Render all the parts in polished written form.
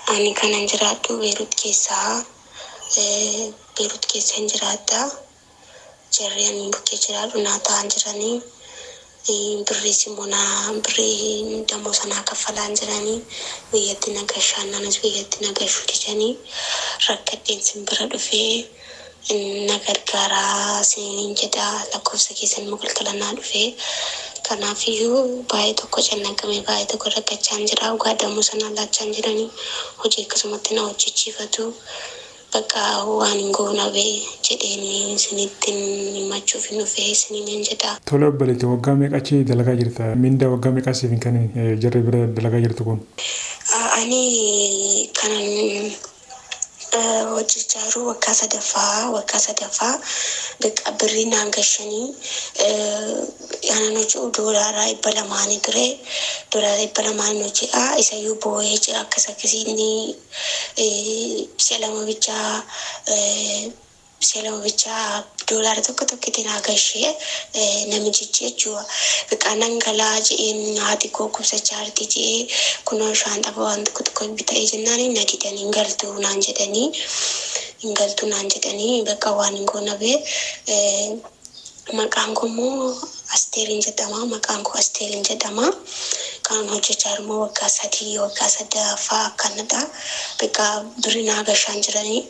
Ani kanan jiraadhu Beirut keessa hin jiraadha. Jarri ani bukkee jiraadhu naa ta'an jiranii. Birrii dammoo sanaa kaffalaan jiranii. Biyyatti nagashaan nanas biyyatti nagashuu didanii. Rakkadheen simbira dhufee na gargaaraa isiniin jedha. Lakkoofsa keessan muqilxilannaa dhufee. Kanaafiyyuu baay'ee tokko cannaqamee baay'ee tokko rakkachaa jira. Dhugaa dammoo sanaa laachaa jiranii. Hojii akkasumatti na hojjechiifatu. Bakka waan hin goona bee jedheeni isinitti himachuuf hin dhufee isiniin jedha. Tola obboleetti waggaa meeqa achi dalagaa jirta? Mindaa waggaa meeqa siif kan jarri bira dalagaa jirtu kun? Ani kanan hojjechaa jiru waggaa sadaffaa bakka birrii naan gashanii aanan hojii doolaaraa 200 ture. Doolaaraa 200 hojii isayyuu boo'ee jira akkasiin Selama bichaa doolaara tokko naa gashee namichi jechuudha. Biqaanan galaa je'een haati koo kubsachaa jirti je'ee kunoo shaanxaba waan tokko bita'ee jennaan na didanii hin galtu naan jedhanii bakka waan hin goona bee maqaan koo immoo Asteeriin jedhama. Kan hojjechaa jiru waggaa 3 akkanadha. Bakka birrii naa gashaan jiranii.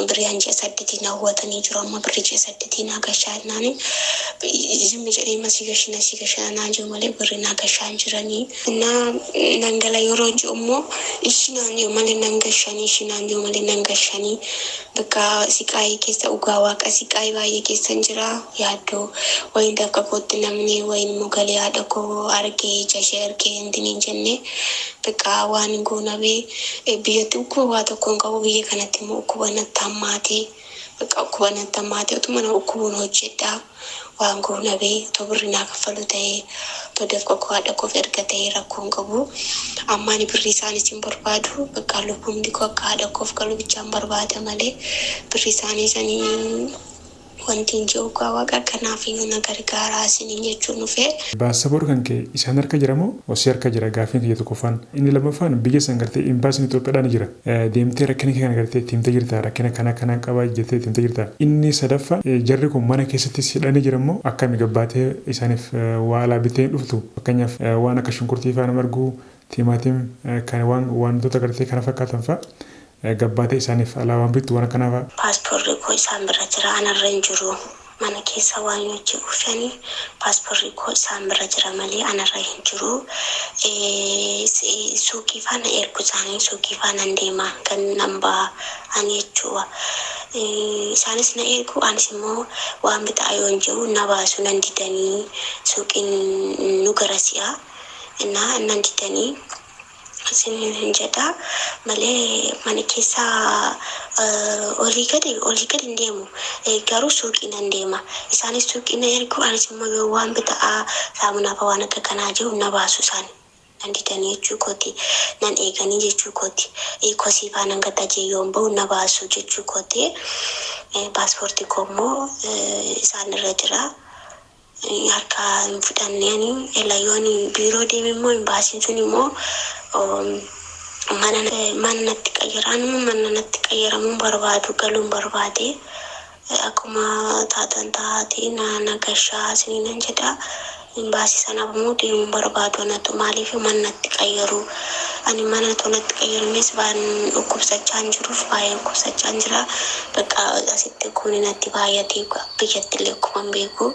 Birrii ji'a 8 hawwatanii jiru amma birrii ji'a 8 naa gashaa jiranii. Zimmi jedhee masii gashina naan jiru malee birrii naa gashaa jiranii. Nangala yeroo jiru immoo ishii naan jiru malee nan gashanii. Bakka siqaayii keessa dhugaa waaqa siqaayii baay'ee keessa jira yaaddoo wayin dakka kootti namni wayin immoo galee haadha koo argee jashee argee hin jenne. Bakka waan hin goona bee biyyatti ukkuba tokkoon qabu biyya kanatti immoo ukkuba natti hammaatee utuma na ukkubuun hojjedha. Waan goona bee otoo birrii naa kaffalu ta'ee otoo dafqa koo haadha koof erga ta'ee rakkoon qabu. Amma ani birrii isaanis hin barbaadu. Bakka lubbuun koo akka haadha koof galu bichaan barbaada malee birrii isaanii sanii wanti hin jiru waaqa kanaafiyyuu na gargaaraa isiniin jechuun dhufee. Baasaboor kan kee isaan harka jira moo osoo harka jira gaafiin kiyya tokkoffaan? Inni lammaffaan biyya san gartee imbaasiin Itoophiyaadhaan jira. Deemtee rakkina kee kana gartee timtee jirta. Rakkina kana qaba jettee timtee jirta. Inni sadaffaa jarri kun mana keessatti hidhanii jira moo akkami gabbaatee isaaniif waa alaa bittee hin dhuftu? Fakkeenyaaf waan akka shunkurtii faana marguu timaatim kan wantoota gartee kana fakkaatan fa'a. Gabbaatee isaaniif alaabaan bittu waan kanaafaa. Paaspoorrii koo isaan bira jira anarra hin jiru. Mana keessa waan hojii dhufanii paaspoorrii koo isaan bira jira malee anarra hin jiru. Suuqii faana ergu isaanii suuqii faana deema kan nambaa ani jechuudha. Isaanis na ergu anis immoo waan bitaa yoo hin jiru na baasu nan didanii suuqiin nu garasi'a. Nan didanii. Isiniin jedha malee mana keessa olii gadi hin deemu. Garuu suuqiin nan deema. Isaanis suuqiin na ergu anis immoo yoo waan bitaa saamunaa waan akka kanaa jiru na baasu isaanii. Nan didanii jechuu kooti. Nan eeganii jechuu kooti. Kosii faana gatajee yoon bahu na baasu jechuu kooti. Paaspoortii koo immoo isaan irra jira. Harka hin fudhanneen elayyoon biiroo deeme immoo hin baasiin sun immoo mana natti qayyaramuun barbaadu galuun barbaade akkuma taatee na gashaa isiniin jedha. Hin baasii sanaaf immoo deemuun barbaadu anatu maaliif mana natti qayyaru. Ani mana natti qayyaruunis baay'ee dhukkubsachaa jiruuf baay'ee dhukkubsachaa jira. Bakka asitti kun natti baay'atee biyyatti illee akkuma beeku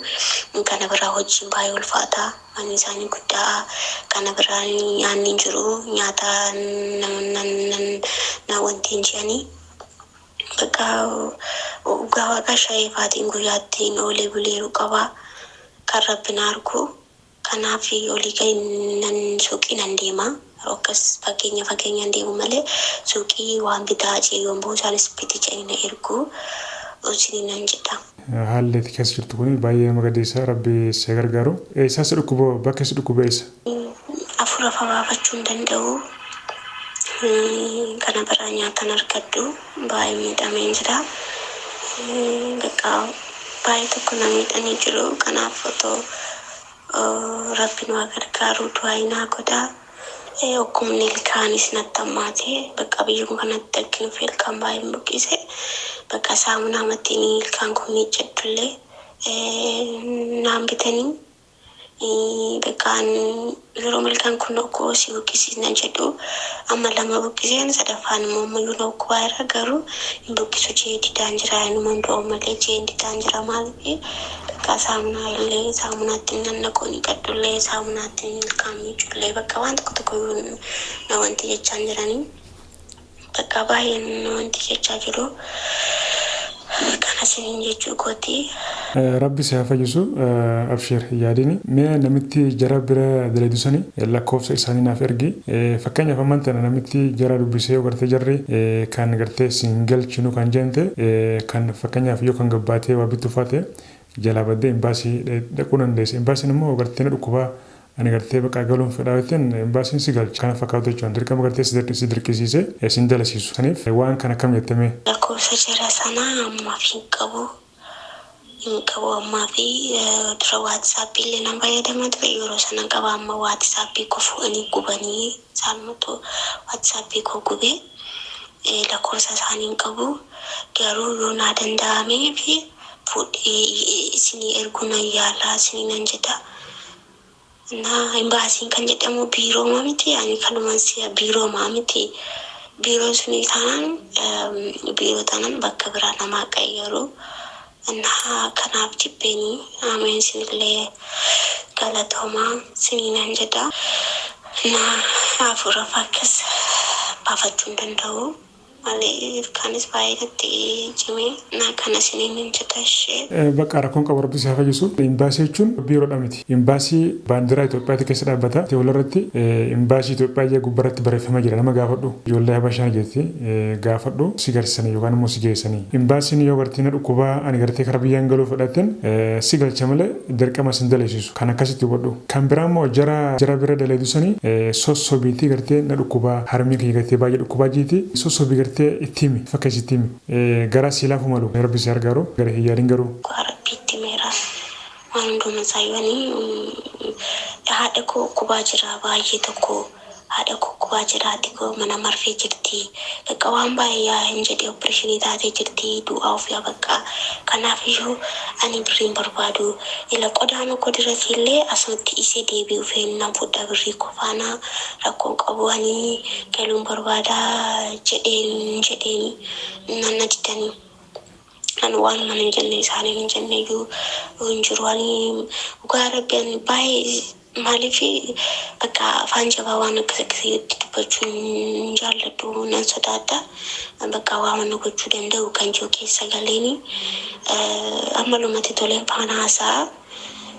kana biraa hojiin baay'ee ulfaata. Ani isaanii guddaa kana biraa nyaanni hin jiru nyaata na wanti hin jedhanii. Bakka dhugaa waaqa shaayii faatiin guyyaatti oolee buleeru qaba. Kan rabbiin argu kanaaf olii gadi suuqii nan deema. Akkas fageenya deemu malee suuqii waan bitaa yoon bahu isaanis biti jedhanii na ergu isiniin nan jedha. Haalli itti keessa jirtu kun baay'ee nama gaddisiisa. Rabbi si gargaaru. Eessaas dhukkuba bakka si dhukkuba eessa? Hafuura baafachuu hin danda'u. Kana biraa nyaatan argadhu baay'ee miidhamee jira. Bakka baay'ee tokko na miidhanii jiru. Kanaaf otoo rabbiin waa gargaaru du'aa naa godha. Okkumni ilkaanis natti hammaate bakka biyyuma kanatti arginuuf ilkaan baay'een buqqise bakka saamunaa mattiin ilkaan kun miiccadhullee naan bitanii bakkaan yeroo ilkaan kun okkoo si buqqisiisna jedhu amma lama buqqiseen sadaffaan immoo ammayyuu okkoo irra garuu hin buqqisu jee didaan jira inuma hundoo malee jee didaan jira maaliif bakka saamunaa illee saamunaatti nannaqoo ni qadhullee saamunaatti ilkaan miiccullee bakka waan tokko na wanti jechaan jiranii bakka baay'een wanti jechaa jiru kanasiin jechuu kooti. Rabbi si haa fayyisu abshir yaadini mee namitti jara bira daleedusanii lakkoofsa isaanii naaf ergi fakkeenyaaf ammaan tana namitti jara dubbisee gartee jarri kan gartee siin galchinu kan jente kan fakkeenyaaf yoo kan gabbaatee waa bittuufaate jalaa baddee imbaasii dhaquu dandeessa imbaasiin immoo gartee na dhukkubaa ani gartee bakka galuun fedhaawetten imbaasiin si galcha kana fakkaatu jechuun dirqama gartee si dirqisiise siin dalasiisu saniif waan kana kam jettame lakkoofsa jara sanaa ammaaf hin qabu amma fi dura WhatsApp illee nan fayyadamaa ture yeroo sana qaba amma WhatsApp koo fuudhanii gubanii saalmatu WhatsApp koo gubee lakkoofsa isaanii hin qabu garuu yoo naa danda'amee fi fuudhee isinii erguu nan yaala isinii nan jedha. Imbaasiin kan jedhamu biiroo miti ani kanumaan si'a biiroo miti biiroo suni biiroo tanan bakka biraa namaa qayyaru. Kanaaf jibbeenii ameen sinillee galatoomaa siniinan jedha hafuura fakkas baafachuu hin danda'u malee kanis baay'inatti cimee kana siniinan jedha ishee. Bakka rakkoon qabu rabbi si haa fayyisu imbaasii jechuun biiroodha miti imbaasii baandiraa Itoophiyaatti keessa dhaabbata walirratti imbaasii Itoophiyaa gubbarratti barreeffama jira nama gaafadhu ijoollee habashaa jetti gaafadhu si garsiisanii yookaan immoo si geessanii imbaasiin yoo gartee na dhukkubaa ani gartee karaa biyyaan galuu fedhatten si galcha malee dirqama sin daleessisu kan akkasitti hubadhu kan biraa immoo jara bira daleedusanii sossobiitii gartee na dhukkubaa harmii kiyya gartee baay'ee dhukkubaa jiiti sossobii gartee ittimi fakka isittimi gara silaafu malu rabbi si argaaru gara hiyyaaliin garuu. Rabbiitti meera waan hundumaa saayyoanii haadha koo kubaa jira baay'ee tokko haadha koo kubaa jira haati koo mana marfee jirti bakka waan baay'ee hin jedhee opereeshinii taatee jirti du'aa ofii bakka kanaafiyyuu ani birriin barbaadu ila qodaama koo dirratti illee asumatti isee deebi'u fe'inna fuudha birrii kofaana rakkoon qabu ani galuun barbaada jedheen nanna didanii. Waan mana hin jenne isaanii hin jenne iyyuu hin jiru ani dhugaa rabbiin baay'ee maaliif bakka afaan jabaa waan akkasii dubbachuu hin jaalladhu nan sodaadha bakka waa mana gochuu danda'u kan jiru keessa galeeni amma lumatti toleen faana haasaa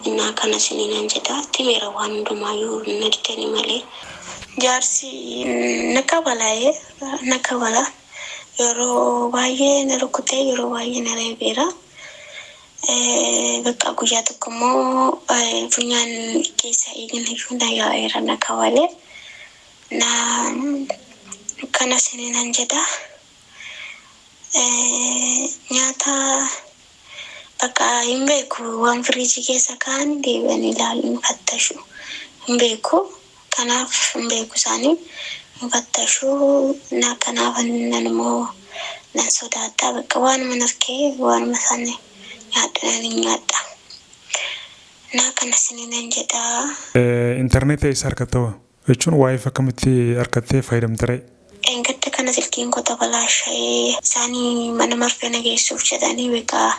innaa kana siniinan jedha timeera waan hundumaayyuu na didanii malee jaarsi na kabala. Yeroo baay'ee na rukkutee yeroo baay'ee na reebeera bakka guyyaa tokko immoo funyaan keessa eegin iyyuu na yaa'eera na kawalee kana siniinan jedha nyaata bakka hin beeku waan firiijii keessa kaa'an deebi'anii ilaaluun fattashu hin beeku kanaaf hin beeku isaanii. Fattashu kanaaf nan immoo nan sodaadha bakka waanuma narkee waanuma isaanii nyaadha kana siniinan jedha. Intarneeta isa harkattawaa jechuun waa'ee akkamitti harkattee fayyadamtare? Gadda kana silkiin koo tabalaasha'ee isaanii mana marfee nageessuuf jedhanii beekaa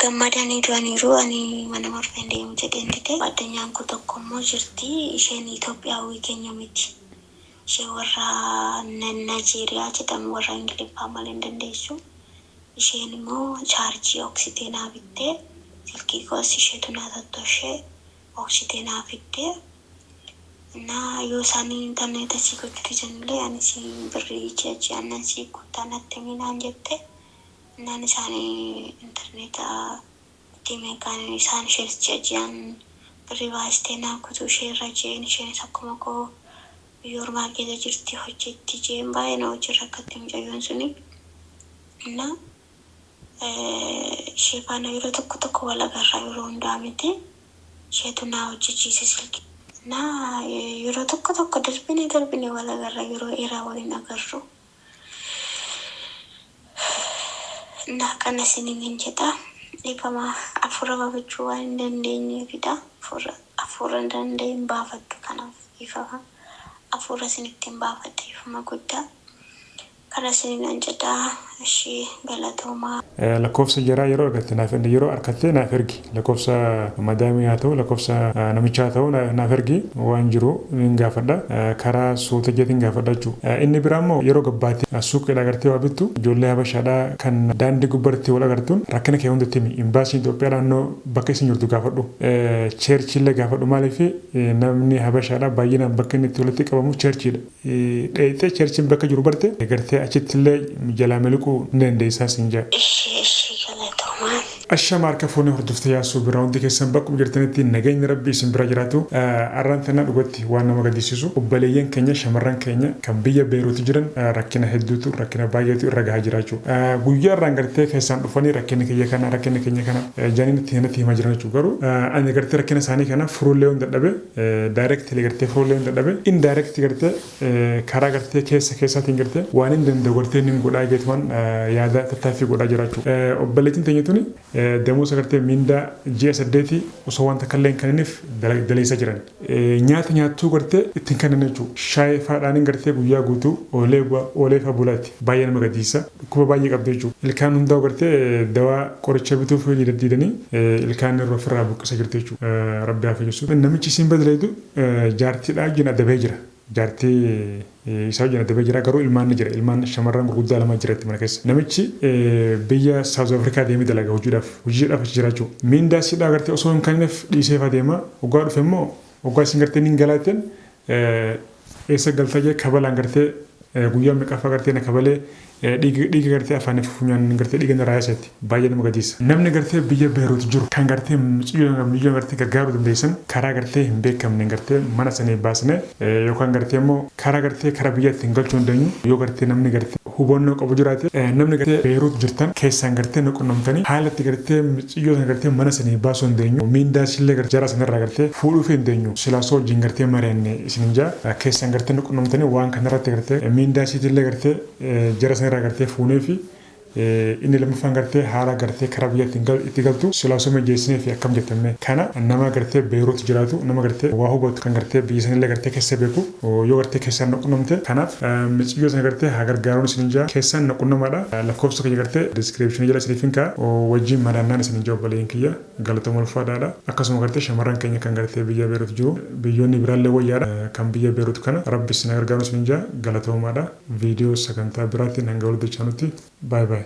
gammadanii du'aniiru ani mana marfee deemu jedheen dide addunyaan koo tokko immoo jirti isheen Itoophiyaawii keenya miti. Ishee warra Naayijeriyaa jedhamu warra Ingiliffaa malee hin dandeessu. Isheen immoo chaarjii oksiteenaa bittee silkii koos isheetu naa tottooshee oksiteenaa fiddee yoo isaanii intarneeta sii gochuuti jenillee ani si birrii ji'aan nan sii guutaa natti minaan jette naan isaanii intarneeta diimeekaan isaan ishees ji'aan birrii baasteenaa kutuu ishee irra jeen isheenis akkuma koo biyyoor maarkeeta jirti hojjetti jeen baay'ee na hojii rakkatti mucayyoon suni ishee faana yeroo tokko wal agarraa yeroo hundaa miti isheetu naa hojjechiise silkii Na yeroo tokko darbine wal agarra yeroo dheeraa waliin agarru. Na kana siniin jedha dhiifama afura babachuu waan hin dandeenyeefidha. Afura hin dandeenye baafadhu kanaaf dhiifama. Afura sinitti hin baafadhu dhiifama guddaa. Kana siniin jedha ishee galatoomaa. Lakkoofsa jaraa yeroo argatte naaf yeroo argatte naaf ergi. Lakkoofsa madaamii haa ta'u lakkoofsa namichaa haa ta'u naaf ergi waan jiru hin gaafadha. Karaa suuta jeetiin gaafadha jechuudha. Inni biraa immoo yeroo gabbaatti suuqiidha agartee waa bittu ijoollee habashaadhaa kan daandii gubbarratti wal agartuun rakkina kee hundatti himi. Imbaasiin Itoophiyaa naannoo bakka isin jirtu gaafadhu. Cheerchiillee gaafadhu maaliif namni habashaadhaa baay'inaan bakka inni itti walitti qabamu cheerchiidha. Dheeyxee cheerchiin bakka jiru barte gartee achittillee jalaa miliquu hin dandeessaa siin jedha. Ashama harka fuunee hordoftee yaasuu biraa hundi keessan bakkuma jirtanitti nageenyi rabbii isin bira jiraatu arraan tanaa dhugatti waan nama gaddisiisu obboleeyyan keenya shamarran keenya kan biyya Beeruuti jiran rakkina hedduutu rakkina baay'eetu irra gahaa jiraachuu guyyaa irraan gartee keessaan dhufanii rakkina keenya kana jaaniin itti hinatti himaa jiran jechuu garuu ani gartee rakkina isaanii kana furuullee hunda dhabe daayirektii gartee furuullee hunda dhabe indaayirektii gartee karaa gartee keessaatiin gartee waan hin danda'u gartee inni godhaa eegeetumaan yaada tattaaffii godhaa jiraachuu obboleettiin teenyatuni deemuusa gartee mindaa ji'a 8 osoo wanta kalleen kaniniif daleessa jiran nyaata nyaattuu gartee ittiin kannan jechuudha shaayii faadhaan gartee guyyaa guutuu oolee fa bulaatti baay'ee nama gaddisiisa dhukkuba baay'ee qabdu jechuudha ilkaan hundaa'u gartee dawaa qoricha bituuf diidanii ilkaan irra ofirraa buqqisa jirti jechuudha rabbi haa fayyisuuf namichi siin badaleetu jaartiidhaa jina dabee jira jaartii isaa wajjin adda jira garuu ilmaan ni jira ilmaan shamarran gurguddaa lama jiratti mana keessa namichi biyya South Africa deemee dalaga hojiidhaaf jiraachuu mindaa sidhaa gartee osoo hin kanneef dhiisee fadeema waggaa dhufe immoo waggaa isin gartee ni galaateen eessa galtaa jee kabalaan gartee guyyaa meeqaffaa gartee na kabalee dhiiga gartee afaan funyaan gartee dhiiga narraa yaasatti baay'ee nama gaddisiisa namni gartee biyya Beeruut jiru kan gartee miyyoo gartee gargaaruu dandeessan karaa gartee hin beekamne gartee mana sanii baasne yookaan gartee immoo karaa gartee karaa biyyaatti hin galchuu dandeenyu yoo gartee namni gartee hubannoo qabu jiraate namni gartee Beeruut jirtan keessaan gartee qunnamtanii haalatti gartee miyyoo gartee mana sanii baasuu dandeenyu miindaa sillee gartee jara sanarraa gartee fuudhuu fi dandeenyu silaasoo wajjin gartee mari'anne isin jaa keessaan gartee qunnamtanii waan kanarratti gartee miindaa siitillee gartee jara sanarraa gartee fuunee fi inni lammaffaan gartee haala gartee karaa biyyaatti itti galtu silaasuma jeessinee fi akkam jettamne kana nama gartee Beeruut jiraatu nama gartee waa hubatu kan gartee biyya sanillee gartee keessa beeku yoo gartee keessaan qunnamte kanaaf miyyoo sana gartee haa gargaaruun isin jaa keessaan qunnamaadha lakkoofsa kiyya gartee diskiripshinii jala isiniifin kaa wajjin madaannaan isin jaa obboleeyyan kiyya galatooma ulfaadhaadha akkasuma gartee shamarran keenya kan gartee biyya Beeruut jiru biyyoonni biraallee wayyaadha kan biyya Beeruut kana rabbi isin gargaaruun isin jaa galatoomaadha viidiyoo sagantaa biraatiin hanga walitti dhufnutti bye bye.